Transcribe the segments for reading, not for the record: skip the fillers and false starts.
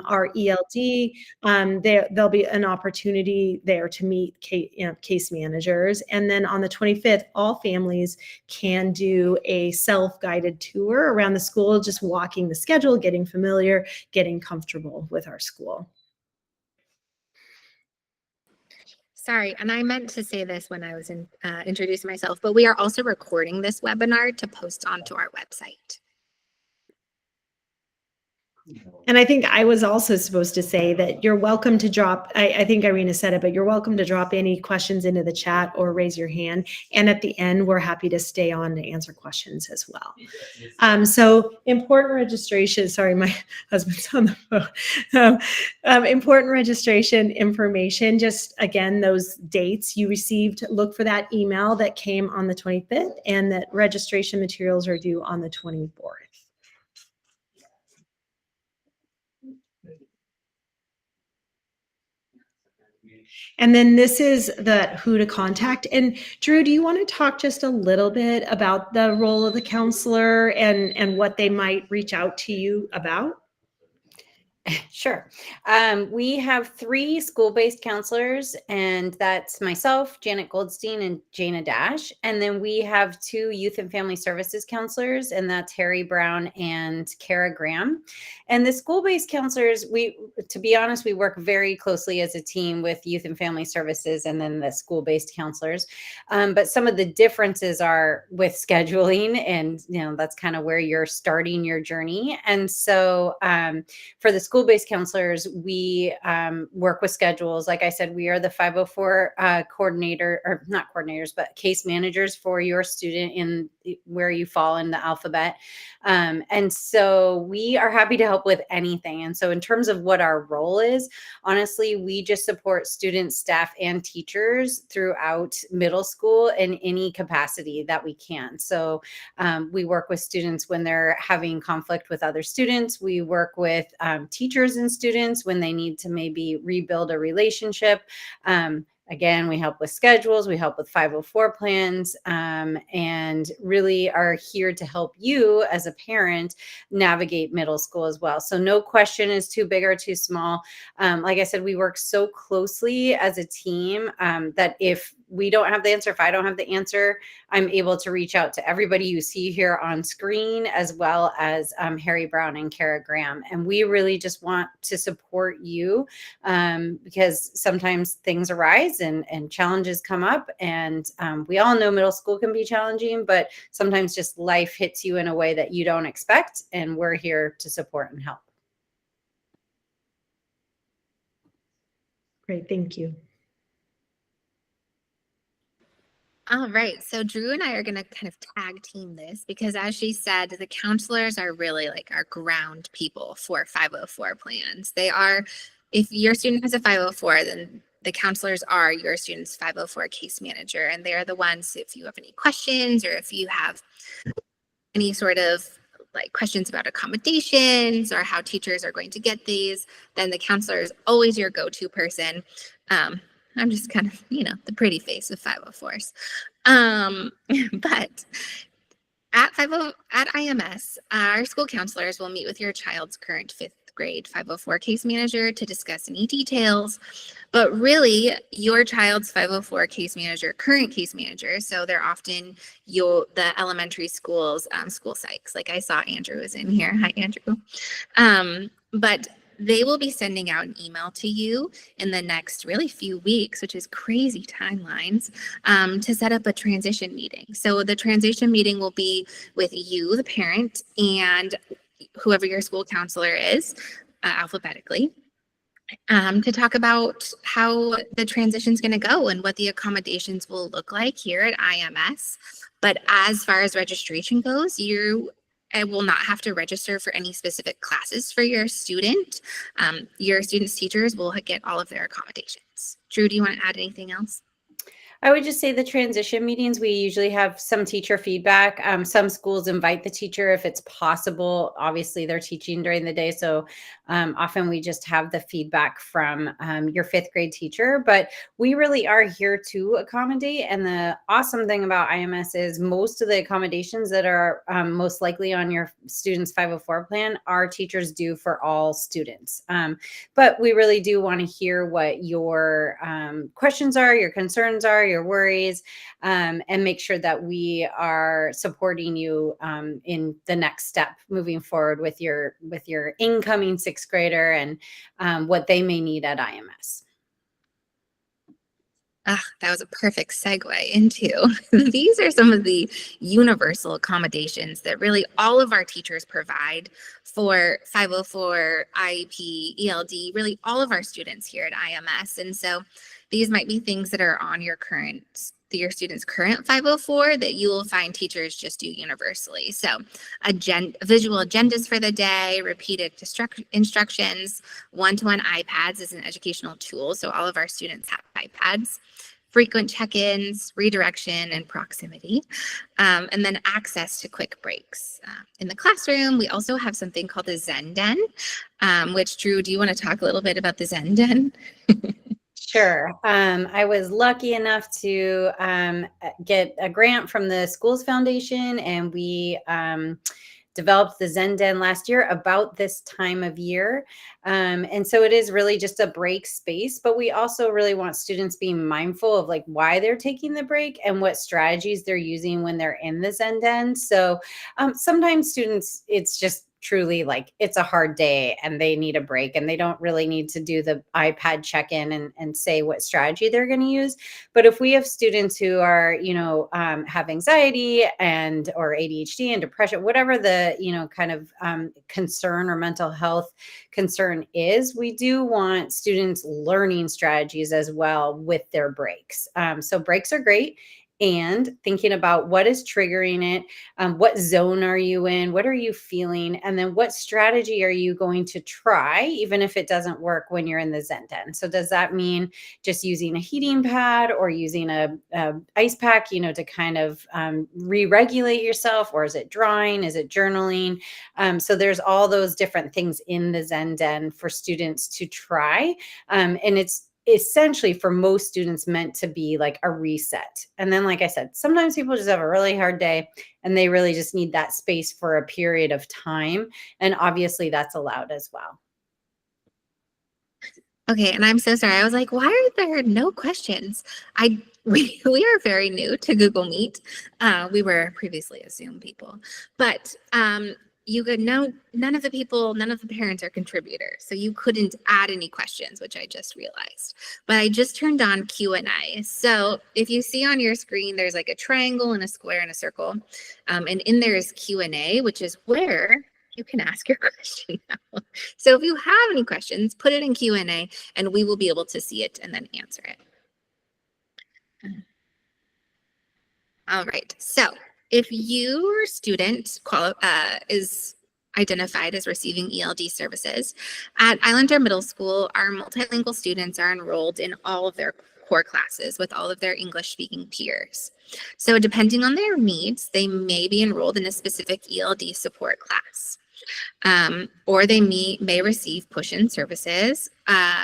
our ELD, there'll be an opportunity there to meet case managers. And then on the 25th, all families can do a self-guided tour around the school, just walking the schedule, getting familiar, getting comfortable with our school. Sorry, and I meant to say this when I was introducing myself, but we are also recording this webinar to post onto our website. And I think I was also supposed to say that you're welcome to drop, I think Irina said it, but you're welcome to drop any questions into the chat or raise your hand. And at the end, we're happy to stay on to answer questions as well. So important registration, sorry, my husband's on the phone. Important registration information, just again, those dates you received, look for that email that came on the 25th and that registration materials are due on the 24th. And then this is the who to contact. And Drew, do you want to talk just a little bit about the role of the counselor and what they might reach out to you about? Sure. We have 3 school-based counselors, and that's myself, Janet Goldstein, and Jana Dash. And then we have 2 youth and family services counselors, and that's Harry Brown and Kara Graham. And the school-based counselors, to be honest, we work very closely as a team with youth and family services and then the school-based counselors. But some of the differences are with scheduling, and that's kind of where you're starting your journey. And so for the school-based counselors, we work with schedules. Like I said, we are the 504 coordinator, or not coordinators, but case managers for your student in where you fall in the alphabet. And so we are happy to help with anything. And so in terms of what our role is, honestly, we just support students, staff, and teachers throughout middle school in any capacity that we can. So we work with students when they're having conflict with other students. We work with teachers and students when they need to maybe rebuild a relationship. Again, we help with schedules, we help with 504 plans, and really are here to help you as a parent navigate middle school as well. So no question is too big or too small. Like I said, we work so closely as a team that if we don't have the answer, if I don't have the answer, I'm able to reach out to everybody you see here on screen, as well as Harry Brown and Kara Graham. And we really just want to support you because sometimes things arise and challenges come up. And we all know middle school can be challenging, but sometimes just life hits you in a way that you don't expect. And we're here to support and help. Great, thank you. All right, so Drew and I are going to kind of tag team this because, as she said, the counselors are really like our ground people for 504 plans. They are, if your student has a 504, then the counselors are your student's 504 case manager, and they are the ones, if you have any questions or if you have any sort of like questions about accommodations or how teachers are going to get these, then the counselor is always your go-to person. I'm just kind of, the pretty face of 504s. But at IMS, our school counselors will meet with your child's current 5th grade 504 case manager to discuss any details. But really, your child's 504 case manager, current case manager, so they're often the elementary school's school psychs. Like I saw Andrew was in here. Hi, Andrew. But they will be sending out an email to you in the next really few weeks, which is crazy timelines, to set up a transition meeting. So the transition meeting will be with you, the parent, and whoever your school counselor is, alphabetically, to talk about how the transition is going to go and what the accommodations will look like here at IMS. But as far as registration goes, you will not have to register for any specific classes for your student. Your student's teachers will get all of their accommodations. Drew, do you want to add anything else? I would just say the transition meetings, we usually have some teacher feedback. Some schools invite the teacher if it's possible. Obviously, they're teaching during the day. So often we just have the feedback from your fifth grade teacher. But we really are here to accommodate. And the awesome thing about IMS is most of the accommodations that are most likely on your student's 504 plan, our teachers do for all students. But we really do want to hear what your questions are, your concerns are, your worries, and make sure that we are supporting you in the next step moving forward with your incoming sixth grader and what they may need at IMS. Ah, that was a perfect segue into these are some of the universal accommodations that really all of our teachers provide for 504, IEP, ELD, really all of our students here at IMS. And so these might be things that are on your student's current 504 that you will find teachers just do universally. So visual agendas for the day, repeated instructions, one-to-one iPads is an educational tool. So all of our students have iPads, frequent check-ins, redirection, and proximity, and then access to quick breaks. In the classroom, we also have something called the Zen Den, which Drew, do you want to talk a little bit about the Zen Den? Sure. I was lucky enough to get a grant from the Schools Foundation, and we developed the Zen Den last year about this time of year. And so it is really just a break space, but we also really want students being mindful of like why they're taking the break and what strategies they're using when they're in the Zen Den. So sometimes students, it's just truly like it's a hard day and they need a break and they don't really need to do the iPad check-in and say what strategy they're going to use. But if we have students who are, have anxiety and or ADHD and depression, whatever the, kind of concern or mental health concern is, we do want students learning strategies as well with their breaks. So breaks are great. And thinking about what is triggering it, what zone are you in, what are you feeling, and then what strategy are you going to try, even if it doesn't work when you're in the Zen Den. So does that mean just using a heating pad or using a ice pack, to kind of re-regulate yourself, or is it drawing, is it journaling? So there's all those different things in the Zen Den for students to try, and it's essentially for most students meant to be like a reset. And then, like I said, sometimes people just have a really hard day and they really just need that space for a period of time. And obviously that's allowed as well. Okay, and I'm so sorry. I was like, why are there no questions? We are very new to Google Meet. We were previously a Zoom people, but you could know none of the parents are contributors, so you couldn't add any questions, which I just realized. But I just turned on Q&A. So if you see on your screen, there's like a triangle and a square and a circle, and in there is Q&A, which is where you can ask your question now. So if you have any questions, put it in Q&A, and we will be able to see it and then answer it. All right. So if your student is identified as receiving ELD services, at Islander Middle School, our multilingual students are enrolled in all of their core classes with all of their English-speaking peers. So depending on their needs, they may be enrolled in a specific ELD support class, or they may receive push-in services.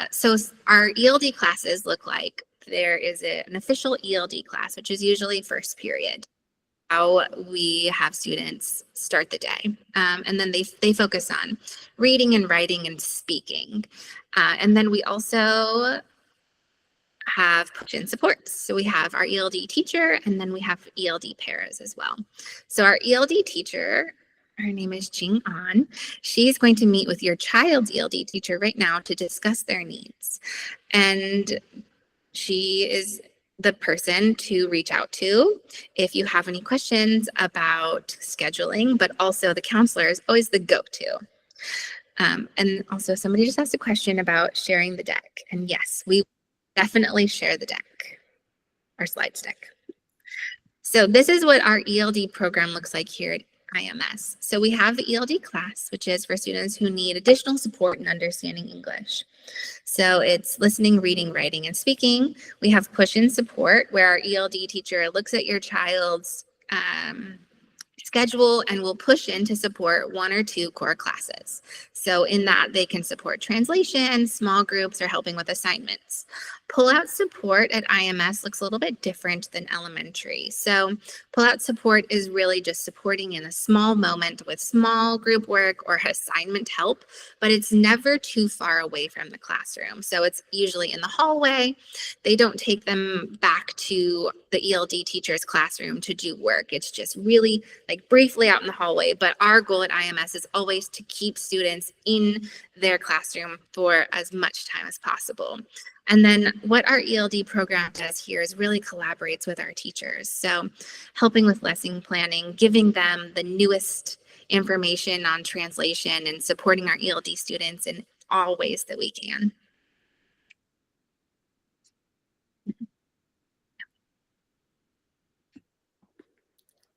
So our ELD classes look like there is an official ELD class, which is usually first period. How we have students start the day. And then they focus on reading and writing and speaking. And then we also have push-in supports. So we have our ELD teacher, and then we have ELD paras as well. So our ELD teacher, her name is Jing An. She's going to meet with your child's ELD teacher right now to discuss their needs. And she is the person to reach out to if you have any questions about scheduling, but also the counselor is always the go-to. And also somebody just asked a question about sharing the deck. And yes, we definitely share the deck, our slides deck. So this is what our ELD program looks like here at IMS. So we have the ELD class, which is for students who need additional support in understanding English. So it's listening, reading, writing, and speaking. We have push-in support, where our ELD teacher looks at your child's schedule and will push in to support 1 or 2 core classes. So in that, they can support translation, small groups, or helping with assignments. Pull-out support at IMS looks a little bit different than elementary. So pull-out support is really just supporting in a small moment with small group work or assignment help, but it's never too far away from the classroom. So it's usually in the hallway. They don't take them back to the ELD teacher's classroom to do work. It's just really like briefly out in the hallway. But our goal at IMS is always to keep students in their classroom for as much time as possible. And then what our ELD program does here is really collaborates with our teachers. So helping with lesson planning, giving them the newest information on translation, and supporting our ELD students in all ways that we can.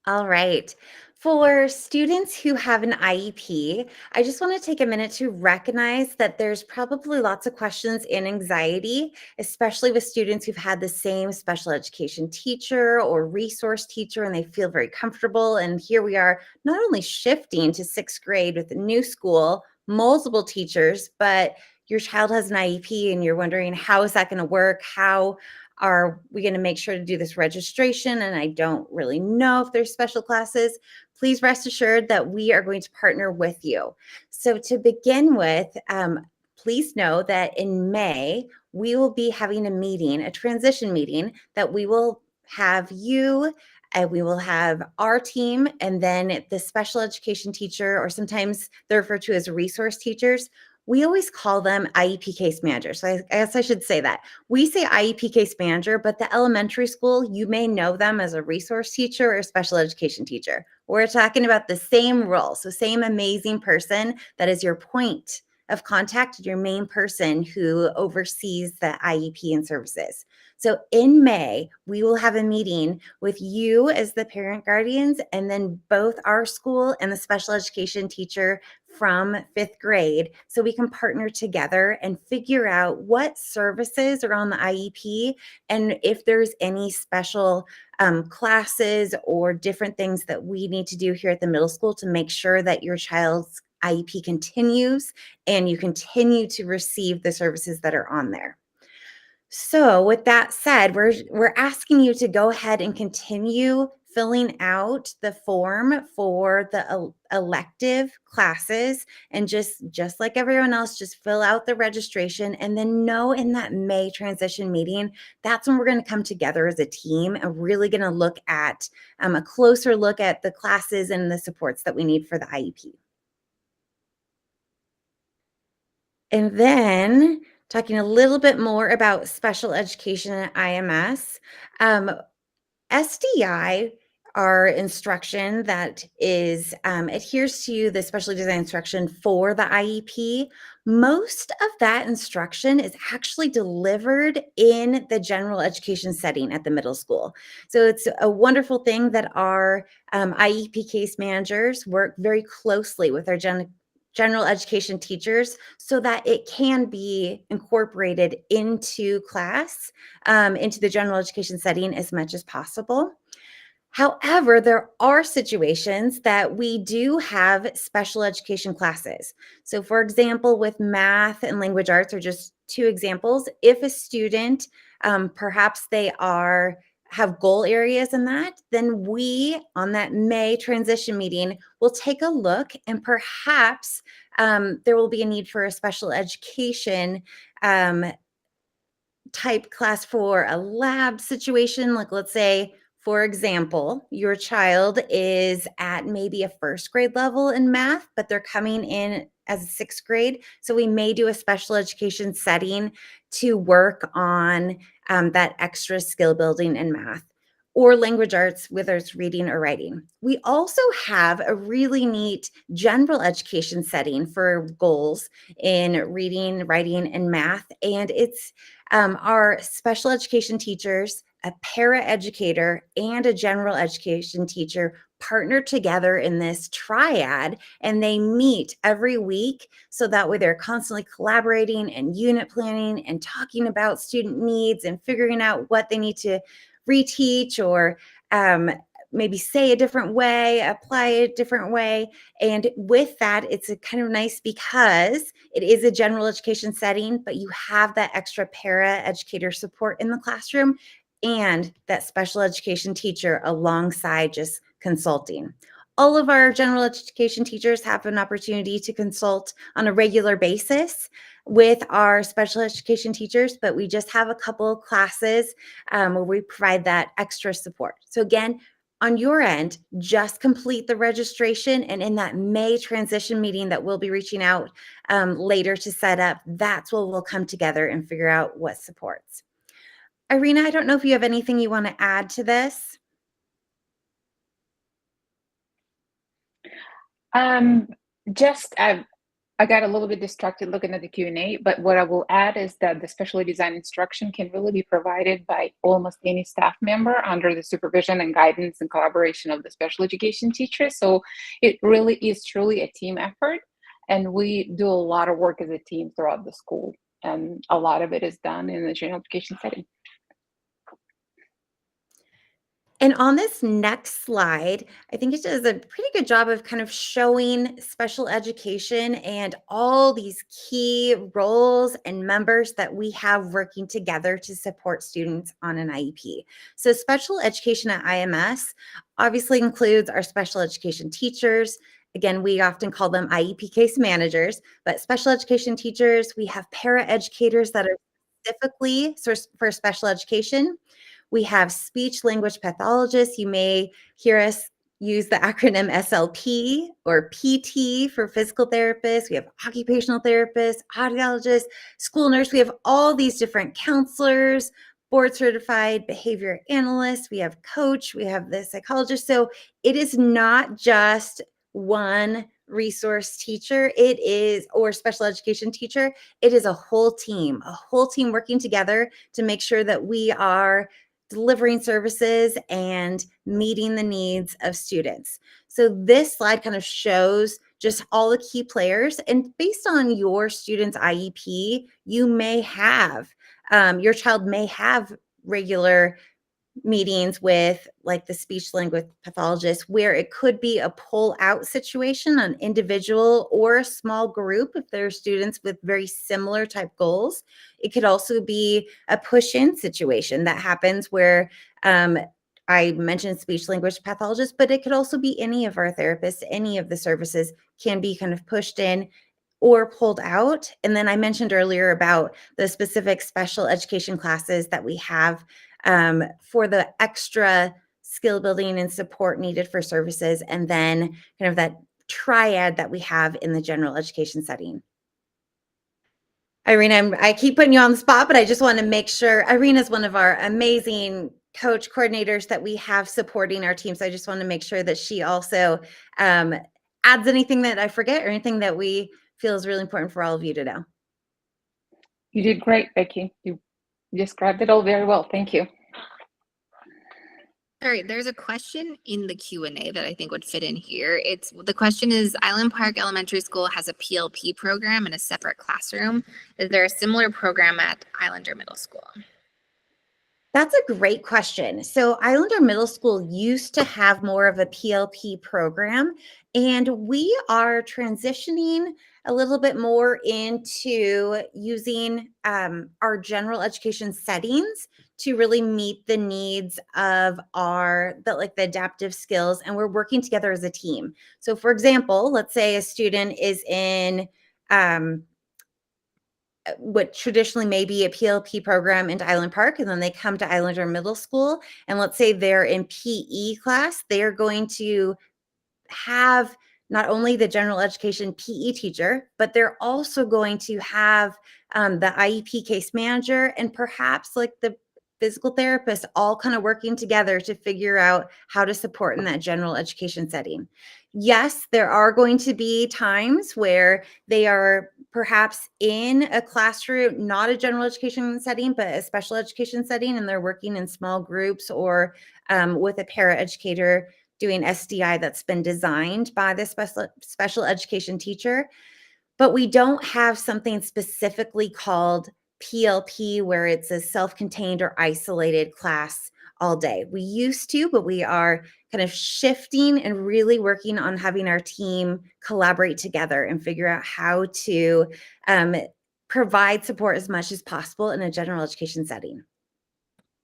All right. For students who have an IEP, I just want to take a minute to recognize that there's probably lots of questions and anxiety, especially with students who've had the same special education teacher or resource teacher, and they feel very comfortable. And here we are, not only shifting to 6th grade with a new school, multiple teachers, but your child has an IEP and you're wondering, how is that going to work? How are we going to make sure to do this registration? And I don't really know if there's special classes. Please rest assured that we are going to partner with you. So to begin with, please know that in May, we will be having a meeting, a transition meeting that we will have you and we will have our team, and then the special education teacher, or sometimes they're referred to as resource teachers. We always call them IEP case managers. So I guess I should say that. We say IEP case manager, but the elementary school, you may know them as a resource teacher or a special education teacher. We're talking about the same role. So same amazing person that is your point of contact, your main person who oversees the IEP and services. So in May, we will have a meeting with you as the parent guardians, and then both our school and the special education teacher from 5th grade, so we can partner together and figure out what services are on the IEP, and if there's any special classes or different things that we need to do here at the middle school to make sure that your child's IEP continues and you continue to receive the services that are on there. So with that said, we're asking you to go ahead and continue filling out the form for the elective classes, and just like everyone else, just fill out the registration, and then know in that May transition meeting, that's when we're going to come together as a team and really going to look at a closer look at the classes and the supports that we need for the IEP. And then talking a little bit more about special education at IMS, SDI, our instruction that is adheres to the specially designed instruction for the IEP. Most of that instruction is actually delivered in the general education setting at the middle school. So it's a wonderful thing that our IEP case managers work very closely with our general education teachers so that it can be incorporated into class, into the general education setting as much as possible. However, there are situations that we do have special education classes. So for example, with math and language arts are just 2 examples. If a student, perhaps they have goal areas in that, then we, on that May transition meeting, will take a look, and perhaps there will be a need for a special education type class for a lab situation. Like, let's say, for example, your child is at maybe a 1st grade level in math, but they're coming in as a 6th grade. So we may do a special education setting to work on that extra skill building in math, or language arts, whether it's reading or writing. We also have a really neat general education setting for goals in reading, writing, and math. And it's our special education teachers a paraeducator, and a general education teacher partner together in this triad, and they meet every week. So that way they're constantly collaborating and unit planning and talking about student needs and figuring out what they need to reteach or maybe say a different way, apply a different way. And with that, it's a kind of nice because it is a general education setting, but you have that extra para educator support in the classroom and that special education teacher alongside just consulting. All of our general education teachers have an opportunity to consult on a regular basis with our special education teachers, but we just have a couple of classes where we provide that extra support. So again, on your end, just complete the registration, and in that May transition meeting that we'll be reaching out later to set up, that's where we'll come together and figure out what supports. Irina, I don't know if you have anything you want to add to this. Just I got a little bit distracted looking at the Q&A, but what I will add is that the specially designed instruction can really be provided by almost any staff member under the supervision and guidance and collaboration of the special education teacher. So it really is truly a team effort, and we do a lot of work as a team throughout the school, and a lot of it is done in the general education setting. And on this next slide, I think it does a pretty good job of kind of showing special education and all these key roles and members that we have working together to support students on an IEP. So special education at IMS obviously includes our special education teachers. Again, we often call them IEP case managers, but special education teachers, we have paraeducators that are specifically for special education. We have speech language pathologists. You may hear us use the acronym SLP or PT for physical therapists. We have occupational therapists, audiologists, school nurse. We have all these different counselors, board certified behavior analysts. We have coach, we have the psychologist. So it is not just one resource teacher, it is, or special education teacher. It is a whole team working together to make sure that we are delivering services and meeting the needs of students. So this slide kind of shows just all the key players, and based on your student's IEP, you may have, your child may have regular meetings with like the speech language pathologist where it could be a pull out situation, an individual or a small group if there are students with very similar type goals. It could also be a push in situation that happens where I mentioned speech language pathologist, but it could also be any of our therapists, any of the services can be kind of pushed in or pulled out. And then I mentioned earlier about the specific special education classes that we have for the extra skill building and support needed for services, and then kind of that triad that we have in the general education setting. Irina, I keep putting you on the spot, but I just want to make sure. Irina is one of our amazing coach coordinators that we have supporting our team. So I just want to make sure that she also adds anything that I forget or anything that we feel is really important for all of you to know. You did great, Becky. You described it all very well. Thank you. All right, there's a question in the Q&A that I think would fit in here. The question is, Island Park Elementary School has a PLP program in a separate classroom. Is there a similar program at Islander Middle School? That's a great question. So Islander Middle School used to have more of a PLP program, and we are transitioning a little bit more into using our general education settings to really meet the needs of the adaptive skills, and we're working together as a team. So for example, let's say a student is in what traditionally may be a PLP program into Island Park, and then they come to Islander Middle School, and let's say they're in PE class, they are going to have not only the general education PE teacher, but they're also going to have the IEP case manager and perhaps like the physical therapist all kind of working together to figure out how to support in that general education setting. Yes, there are going to be times where they are perhaps in a classroom, not a general education setting, but a special education setting, and they're working in small groups or with a paraeducator doing SDI that's been designed by the special education teacher. But we don't have something specifically called PLP where it's a self-contained or isolated class all day. We used to, but we are kind of shifting and really working on having our team collaborate together and figure out how to provide support as much as possible in a general education setting.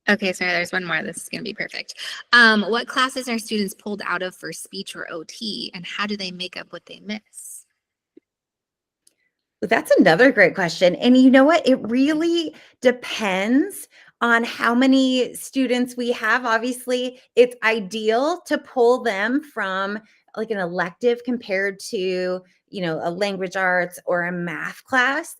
Okay, sorry, there's one more. This is going to be perfect. What classes are students pulled out of for speech or OT, and how do they make up what they miss? That's another great question. And you know what? It really depends on how many students we have. Obviously, it's ideal to pull them from like an elective compared to, a language arts or a math class.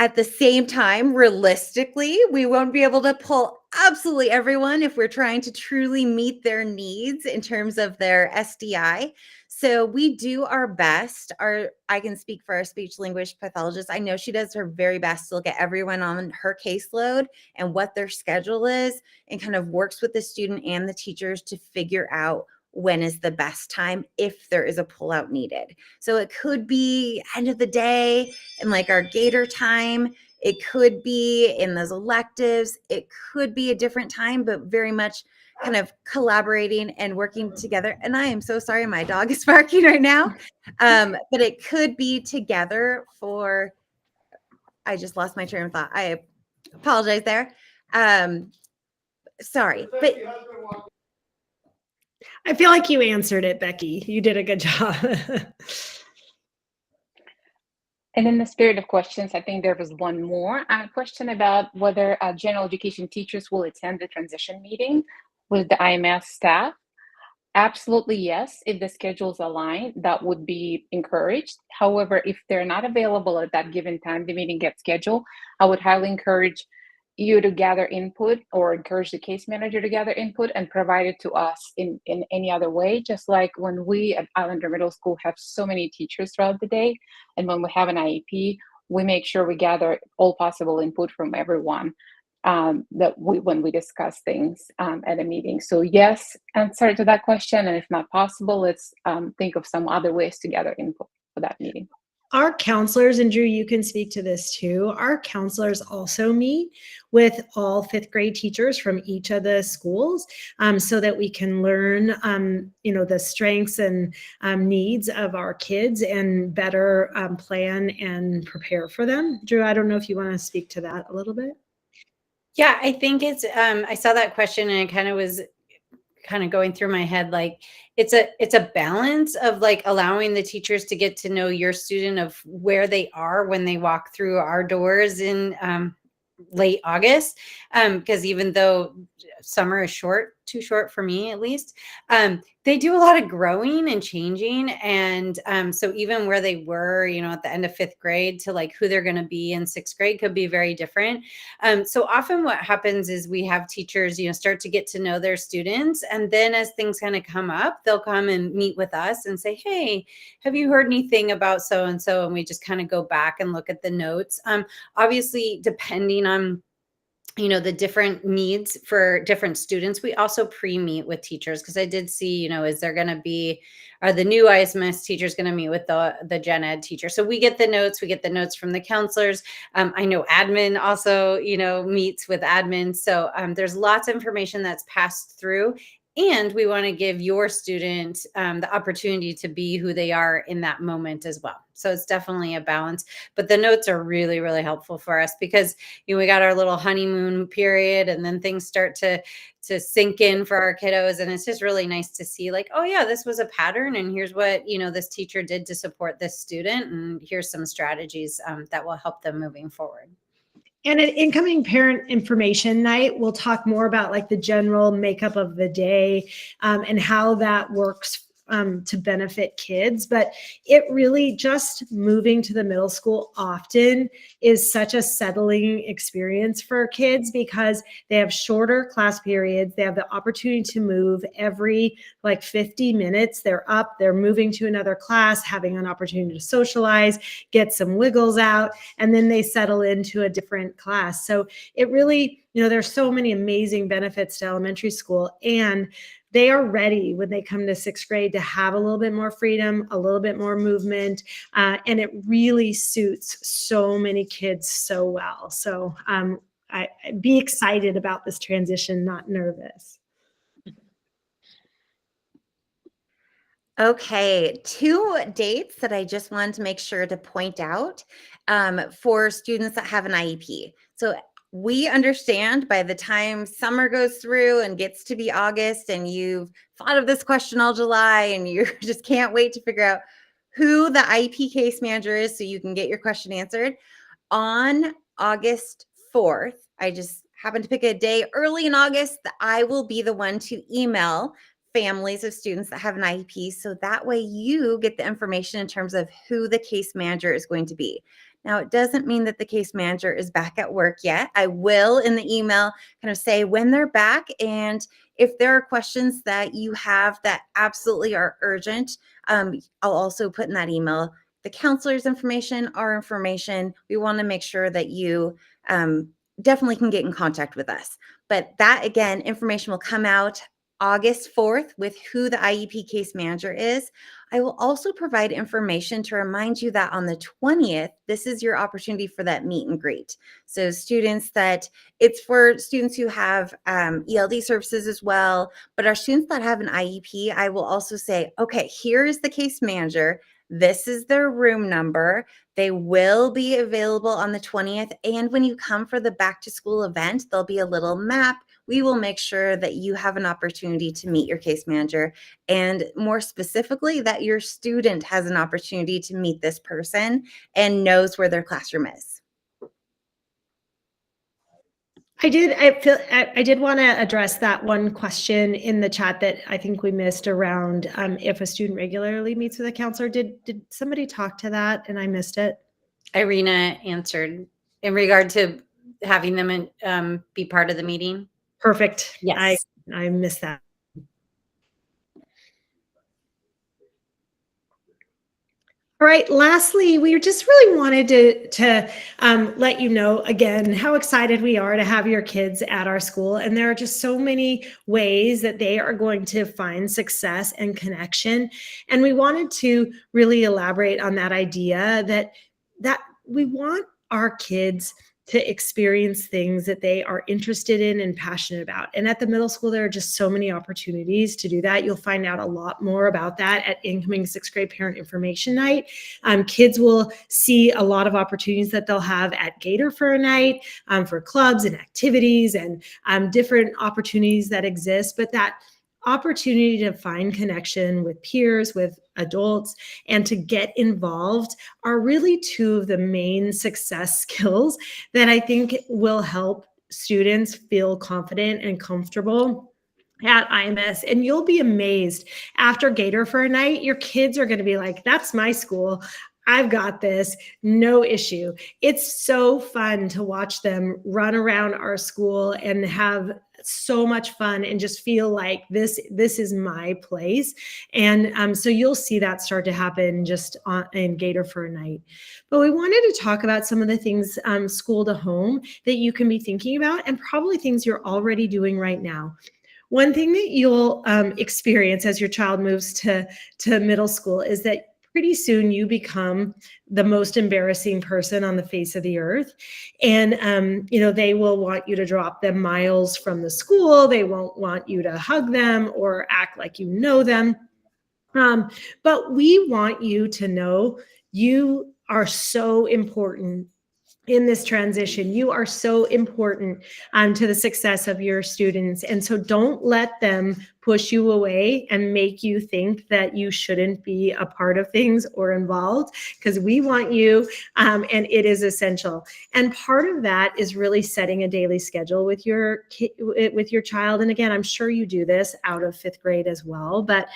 At the same time, realistically, we won't be able to pull absolutely everyone if we're trying to truly meet their needs in terms of their SDI. So we do our best. I can speak for our speech language pathologist. I know she does her very best to look at everyone on her caseload and what their schedule is, and kind of works with the student and the teachers to figure out when is the best time if there is a pullout needed. So it could be end of the day and like our Gator time. It could be in those electives. It could be a different time, but very much kind of collaborating and working together. And I am so sorry, my dog is barking right now. But it could be together for, I just lost my train of thought. I apologize there. Sorry, but I feel like you answered it, Becky. You did a good job. And in the spirit of questions, I think there was one more question about whether general education teachers will attend the transition meeting with the IMS staff. Absolutely, yes. If the schedules align, that would be encouraged. However, if they're not available at that given time, the meeting gets scheduled, I would highly encourage you to gather input or encourage the case manager to gather input and provide it to us in any other way. Just like when we at Islander Middle School have so many teachers throughout the day, and when we have an IEP, we make sure we gather all possible input from everyone when we discuss things at a meeting. So yes, answer to that question. And if not possible, let's think of some other ways to gather input for that meeting. Our counselors, and Drew, you can speak to this too, our counselors also meet with all fifth grade teachers from each of the schools so that we can learn, the strengths and needs of our kids and better plan and prepare for them. Drew, I don't know if you want to speak to that a little bit. Yeah, I think it's, I saw that question and it kind of was going through my head. Like it's a balance of like allowing the teachers to get to know your student of where they are when they walk through our doors in late August. Because even though summer is too short for me at least, they do a lot of growing and changing. And so even where they were, at the end of fifth grade to like who they're going to be in sixth grade could be very different. So often what happens is we have teachers, start to get to know their students. And then as things kind of come up, they'll come and meet with us and say, hey, have you heard anything about so-and-so? And we just kind of go back and look at the notes. Obviously, depending on the different needs for different students, we also pre-meet with teachers because I did see, is there going to be, are the new ISMS teachers going to meet with the gen ed teacher? So we get the notes from the counselors. I know admin also, meets with admin. So there's lots of information that's passed through. And we want to give your student the opportunity to be who they are in that moment as well. So it's definitely a balance. But the notes are really, really helpful for us because we got our little honeymoon period and then things start to sink in for our kiddos. And it's just really nice to see like, oh yeah, this was a pattern. And here's what, this teacher did to support this student. And here's some strategies that will help them moving forward. And at Incoming Parent Information Night, we'll talk more about like the general makeup of the day and how that works to benefit kids, but it really just moving to the middle school often is such a settling experience for kids because they have shorter class periods. They have the opportunity to move every like 50 minutes. They're up, they're moving to another class, having an opportunity to socialize, get some wiggles out, and then they settle into a different class. So it really, there's so many amazing benefits to elementary school, and they are ready when they come to 6th grade to have a little bit more freedom, a little bit more movement, and it really suits so many kids so well. So I be excited about this transition, not nervous. Okay, 2 dates that I just wanted to make sure to point out for students that have an IEP. So we understand by the time summer goes through and gets to be August and you've thought of this question all July and you just can't wait to figure out who the IEP case manager is so you can get your question answered. On August 4th, I just happened to pick a day early in August that I will be the one to email families of students that have an IEP. So that way you get the information in terms of who the case manager is going to be. Now, it doesn't mean that the case manager is back at work yet. I will in the email kind of say when they're back, and if there are questions that you have that absolutely are urgent, I'll also put in that email the counselor's information, our information. We want to make sure that you definitely can get in contact with us. But that, again, information will come out August 4th with who the IEP case manager is. I will also provide information to remind you that on the 20th, this is your opportunity for that meet and greet. So it's for students who have ELD services as well, but our students that have an IEP, I will also say, okay, here is the case manager. This is their room number. They will be available on the 20th. And when you come for the back to school event, there'll be a little map. We will make sure that you have an opportunity to meet your case manager, and more specifically that your student has an opportunity to meet this person and knows where their classroom is. I did want to address that one question in the chat that I think we missed around if a student regularly meets with a counselor. Did somebody talk to that and I missed it? Irina answered in regard to having them be part of the meeting. Perfect. Yes. I missed that. All right. Lastly, we just really wanted to let you know again how excited we are to have your kids at our school. And there are just so many ways that they are going to find success and connection. And we wanted to really elaborate on that idea that we want our kids to experience things that they are interested in and passionate about. And at the middle school, there are just so many opportunities to do that. You'll find out a lot more about that at incoming 6th grade parent information night. Kids will see a lot of opportunities that they'll have at Gator for a night for clubs and activities and different opportunities that exist. But that opportunity to find connection with peers, with adults, and to get involved are really 2 of the main success skills that I think will help students feel confident and comfortable at IMS. And you'll be amazed after Gator for a night, your kids are going to be like, that's my school. I've got this, no issue. It's so fun to watch them run around our school and have so much fun and just feel like this is my place. And so you'll see that start to happen just in Gator for a night. But we wanted to talk about some of the things school to home that you can be thinking about, and probably things you're already doing right now. One thing that you'll experience as your child moves to middle school is that pretty soon you become the most embarrassing person on the face of the earth. And, they will want you to drop them miles from the school. They won't want you to hug them or act like you know them. But we want you to know you are so important in this transition. You are so important to the success of your students. And so don't let them push you away and make you think that you shouldn't be a part of things or involved, because we want you, and it is essential. And part of that is really setting a daily schedule with your with your child. And again, I'm sure you do this out of 5th grade as well. But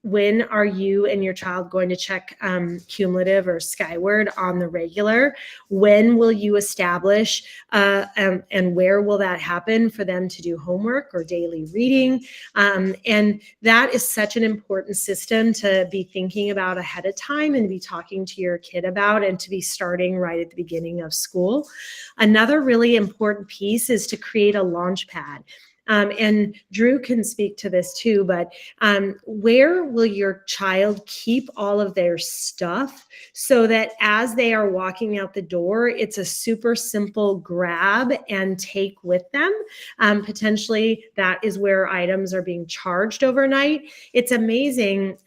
when are you and your child going to check cumulative or Skyward on the regular? When will you establish and where will that happen for them to do homework or daily reading? And that is such an important system to be thinking about ahead of time and to be talking to your kid about, and to be starting right at the beginning of school. Another really important piece is to create a launch pad. And Drew can speak to this too, but where will your child keep all of their stuff so that as they are walking out the door, it's a super simple grab and take with them? Potentially that is where items are being charged overnight. It's amazing.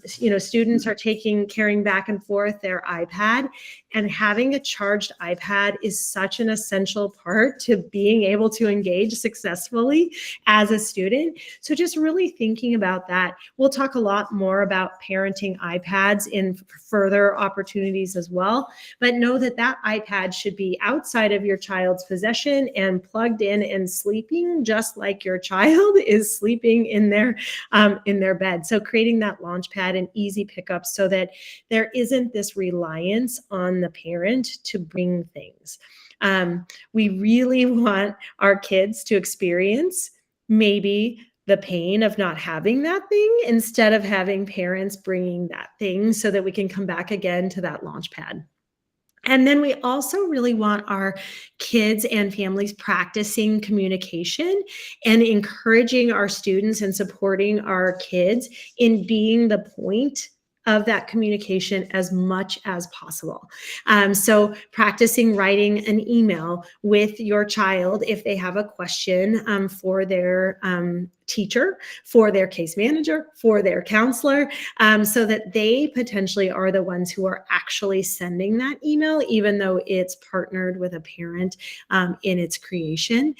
Students are carrying back and forth their iPad, and having a charged iPad is such an essential part to being able to engage successfully as a student. So just really thinking about that. We'll talk a lot more about parenting iPads in further opportunities as well, but know that that iPad should be outside of your child's possession and plugged in and sleeping just like your child is sleeping in their bed. So creating that launch pad and easy pickups so that there isn't this reliance on the parent to bring things. We really want our kids to experience maybe the pain of not having that thing instead of having parents bringing that thing, so that we can come back again to that launch pad. And then we also really want our kids and families practicing communication and encouraging our students and supporting our kids in being the point of that communication as much as possible. So practicing writing an email with your child if they have a question for their teacher, for their case manager, for their counselor, so that they potentially are the ones who are actually sending that email, even though it's partnered with a parent in its creation.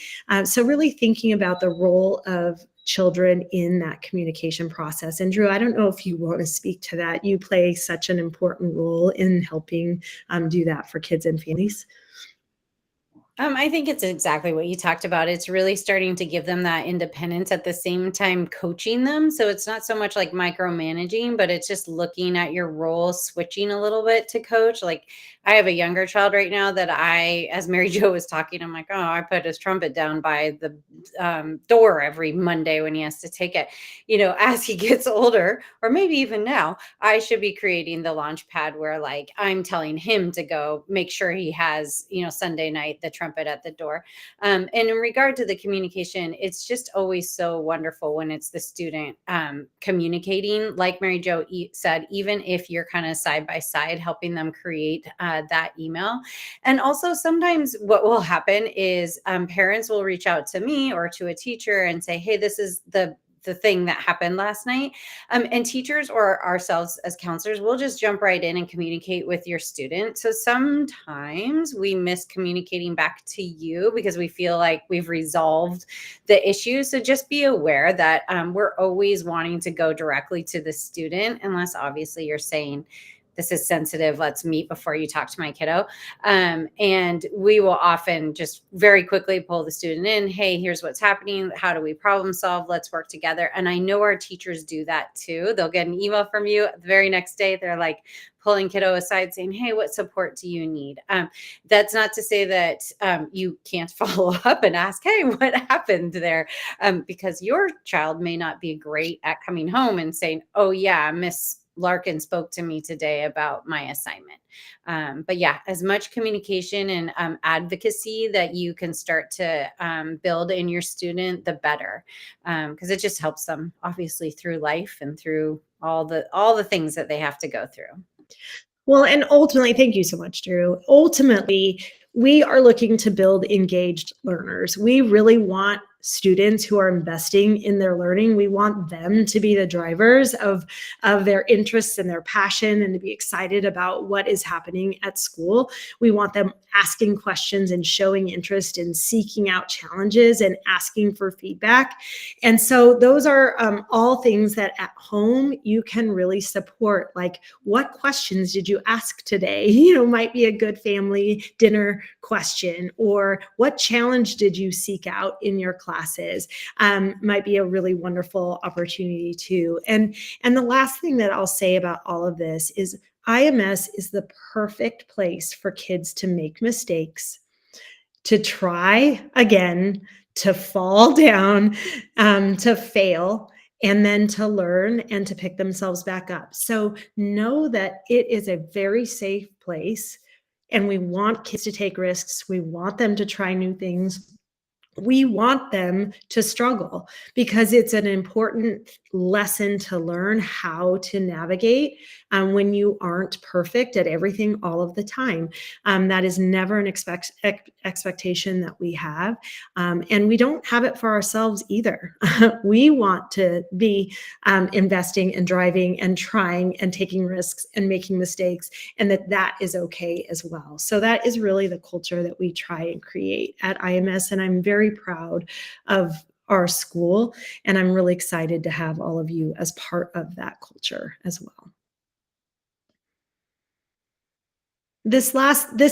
So really thinking about the role of children in that communication process. And Drew, I don't know if you want to speak to that. You play such an important role in helping do that for kids and families. I think it's exactly what you talked about. It's really starting to give them that independence, at the same time coaching them. So it's not so much like micromanaging, but it's just looking at your role, switching a little bit to coach. Like, I have a younger child right now that as Mary Jo was talking, I'm like, oh, I put his trumpet down by the door every Monday when he has to take it. As he gets older, or maybe even now, I should be creating the launch pad where, like, I'm telling him to go make sure he has, Sunday night, the trumpet at the door. And in regard to the communication, it's just always so wonderful when it's the student communicating, like Mary Jo said, even if you're kind of side by side helping them create that email. And also sometimes what will happen is parents will reach out to me or to a teacher and say, hey, this is the thing that happened last night. And teachers or ourselves as counselors will just jump right in and communicate with your student. So sometimes we miss communicating back to you because we feel like we've resolved the issue. So just be aware that we're always wanting to go directly to the student, unless obviously you're saying, this is sensitive, let's meet before you talk to my kiddo. And we will often just very quickly pull the student in. Hey, here's what's happening. How do we problem solve? Let's work together. And I know our teachers do that too. They'll get an email from you the very next day. They're like pulling kiddo aside saying, hey, what support do you need? That's not to say that you can't follow up and ask, hey, what happened there? Because your child may not be great at coming home and saying, oh yeah, Miss Larkin spoke to me today about my assignment. But yeah, as much communication and advocacy that you can start to build in your student, the better, because it just helps them obviously through life and through all the things that they have to go through. Well, and ultimately, thank you so much, Drew. Ultimately, we are looking to build engaged learners. We really want students who are investing in their learning. We want them to be the drivers of their interests and their passion and to be excited about what is happening at school. We want them asking questions and showing interest in seeking out challenges and asking for feedback. And so those are all things that at home you can really support. Like, what questions did you ask today? You know, might be a good family dinner question. Or what challenge did you seek out in your classes? Might be a really wonderful opportunity too. And the last thing that I'll say about all of this is IMS is the perfect place for kids to make mistakes, to try again, to fall down, to fail, and then to learn and to pick themselves back up. So know that it is a very safe place, and we want kids to take risks. We want them to try new things. We want them to struggle because it's an important lesson to learn how to navigate when you aren't perfect at everything all of the time. That is never an expectation that we have. And we don't have it for ourselves either. We want to be investing and driving and trying and taking risks and making mistakes, and that is okay as well. So that is really the culture that we try and create at IMS. And I'm very proud of our school, and I'm really excited to have all of you as part of that culture as well. This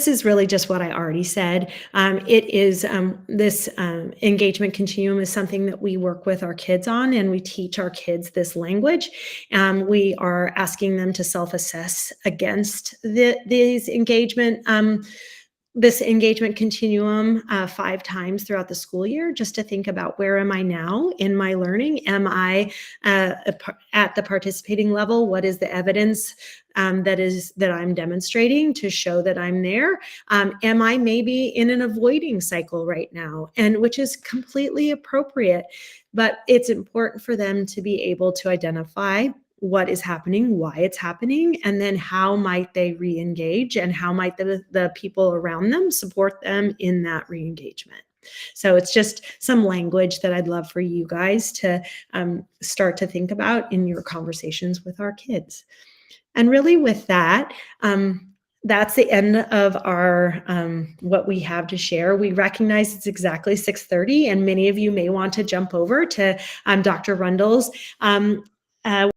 is really just what I already said. It is this engagement continuum is something that we work with our kids on, and we teach our kids this language. We are asking them to self-assess against these this engagement continuum 5 times throughout the school year, just to think about, where am I now in my learning? Am I at the participating level? What is the evidence that I'm demonstrating to show that I'm there? Am I maybe in an avoiding cycle right now? And which is completely appropriate, but it's important for them to be able to identify what is happening, why it's happening, and then how might they re-engage, and how might the people around them support them in that re-engagement. So it's just some language that I'd love for you guys to start to think about in your conversations with our kids. And really with that, that's the end of our what we have to share. We recognize it's exactly 6:30, and many of you may want to jump over to Dr. Rundle's